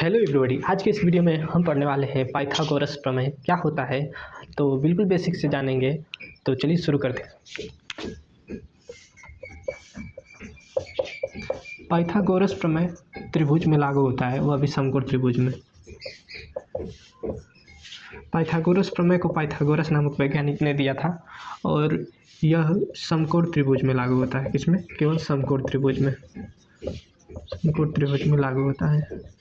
Hello everybody, आज के इस वीडियो में हम पढ़ने वाले हैं पाइथागोरस प्रमेय क्या होता है। तो बिल्कुल बेसिक से जानेंगे। तो चलिए शुरू करते हैं। पाइथागोरस प्रमेय त्रिभुज में लागू होता है, वह भी समकोण त्रिभुज में। पाइथागोरस प्रमेय को पाइथागोरस नामक वैज्ञानिक ने दिया था और यह समकोण त्रिभुज में लागू होता है। किसमें? केवल समकोण त्रिभुज में। समकोण त्रिभुज में लागू होता है।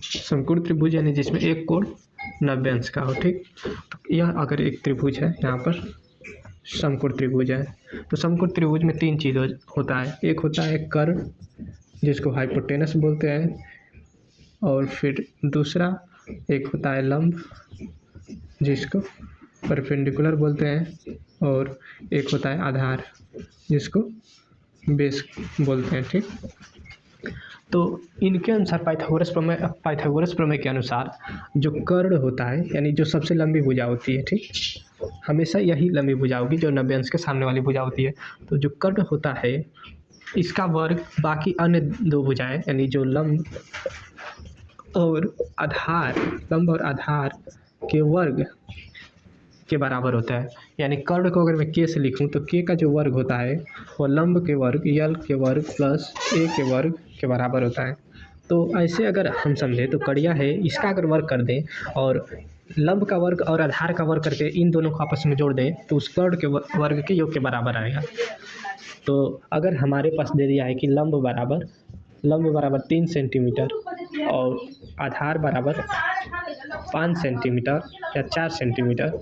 समकोण त्रिभुज यानी जिसमें एक कोण 90 अंश का हो। ठीक, तो यह अगर एक त्रिभुज है, यहाँ पर समकोण त्रिभुज है, तो समकोण त्रिभुज में तीन चीज़ होता है। एक होता है कर्ण, जिसको हाइपोटेनस बोलते हैं, और फिर दूसरा एक होता है लंब, जिसको परपेंडिकुलर बोलते हैं, और एक होता है आधार, जिसको बेस बोलते हैं। ठीक, तो इनके अनुसार पाइथागोरस प्रमेय के अनुसार जो कर्ण होता है, यानी जो सबसे लंबी भुजा होती है, ठीक, हमेशा यही लंबी भुजा होगी जो 90 अंश के सामने वाली भुजा होती है। तो जो कर्ण होता है, इसका वर्ग बाकी अन्य दो भुजाएं यानी जो लंब और आधार के वर्ग के बराबर होता है। यानी कर्ण को अगर मैं के से लिखूं तो के का जो वर्ग होता है वो लंब के वर्ग यल के वर्ग प्लस ए के वर्ग के बराबर होता है। तो ऐसे अगर हम समझें तो कड़िया है, इसका अगर वर्ग कर दें और लंब का वर्ग और आधार का वर्ग करके इन दोनों को आपस में जोड़ दें तो उस कर्ण के वर्ग के योग के बराबर आएगा। तो अगर हमारे पास दे दिया है कि लंब बराबर 3 सेंटीमीटर और आधार बराबर 5 सेंटीमीटर या 4 सेंटीमीटर,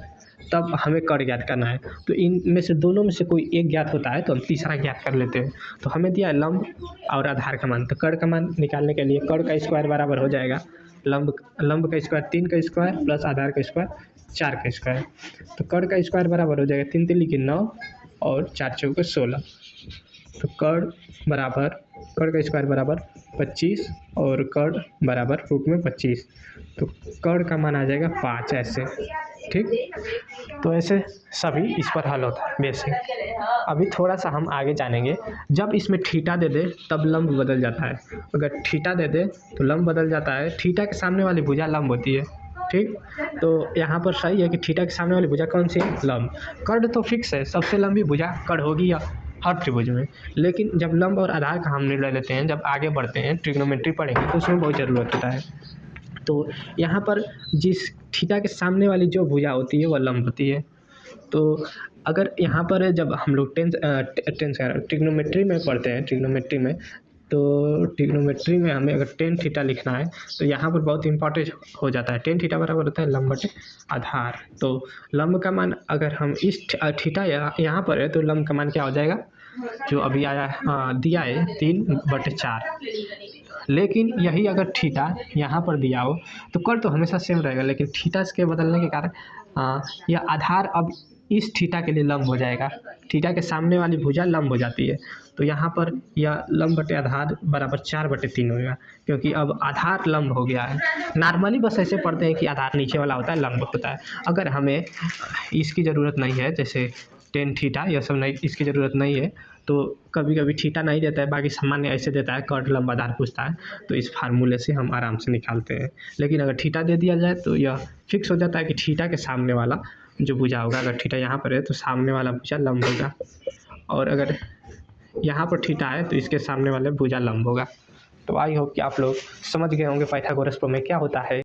तब हमें कर्ण ज्ञात करना है। तो इनमें से दोनों में से कोई एक ज्ञात होता है तो हम तीसरा ज्ञात कर लेते हैं। तो हमें दिया है लंब और आधार का मान, तो कर्ण का मान निकालने के लिए कर्ण का स्क्वायर बराबर हो जाएगा लंब का स्क्वायर 3 का स्क्वायर प्लस आधार का स्क्वायर 4 का स्क्वायर। तो कर्ण का स्क्वायर बराबर हो जाएगा 3 3 के 9 और 4 चौके 16। तो कर्ण का स्क्वायर बराबर 25 और कर्ण बराबर रूट में 25। तो कर्ण का मान आ जाएगा 5 ऐसे। ठीक, तो ऐसे सभी इस पर हल होता है बेसिक। अभी थोड़ा सा हम आगे जानेंगे। जब इसमें थीटा दे दे तब लंब बदल जाता है। अगर थीटा दे दे तो लंब बदल जाता है। थीटा के सामने वाली भुजा लंब होती है। ठीक, तो यहाँ पर सही है कि थीटा के सामने वाली भुजा कौन सी है? लंब। कर्ण तो फिक्स है, सबसे लंबी भुजा कर्ण होगी या हर त्रिभुज में। लेकिन जब लंब और आधार का हम निर्णय लेते हैं, जब आगे बढ़ते हैं ट्रिग्नोमेट्री पढ़ेंगे तो उसमें बहुत ज़रूरत होता है। तो यहाँ पर जिस थीटा के सामने वाली जो भुजा होती है वह लंब होती है। तो अगर यहाँ पर जब हम लोग ट्रिग्नोमेट्री में पढ़ते हैं, ट्रिग्नोमेट्री में हमें अगर टेन थीटा लिखना है तो यहाँ पर बहुत इंपॉर्टेंट हो जाता है। टेन थीटा बराबर होता है लंब बटे आधार। तो लंब का मान अगर हम इस थीटा यहाँ पर है तो लंब का मान क्या हो जाएगा, जो अभी आया दिया है 3/4। लेकिन यही अगर थीटा यहाँ पर दिया हो तो कर्ण तो हमेशा सेम रहेगा, लेकिन थीटा के बदलने के कारण यह आधार अब इस थीटा के लिए लंब हो जाएगा। थीटा के सामने वाली भुजा लंब हो जाती है, तो यहाँ पर यह लंब बटे आधार बराबर 4/3 होगा, क्योंकि अब आधार लंब हो गया है। नॉर्मली बस ऐसे पढ़ते हैं कि आधार नीचे वाला होता है, लंब होता है। अगर हमें इसकी ज़रूरत नहीं है, जैसे टेन थीटा यह सब नहीं, इसकी ज़रूरत नहीं है, तो कभी कभी थीटा नहीं देता है, बाकी सामान्य ऐसे देता है, कर्ण लंब आधार पूछता है, तो इस फार्मूले से हम आराम से निकालते हैं। लेकिन अगर थीटा दे दिया जाए तो यह फिक्स हो जाता है कि थीटा के सामने वाला जो भुजा होगा, अगर थीटा यहाँ पर है तो सामने वाला भुजा लंब होगा, और अगर यहाँ पर थीटा है तो इसके सामने वाले भुजा लंब होगा। तो आई होप कि आप लोग समझ गए होंगे पाइथागोरस प्रमेय क्या होता है।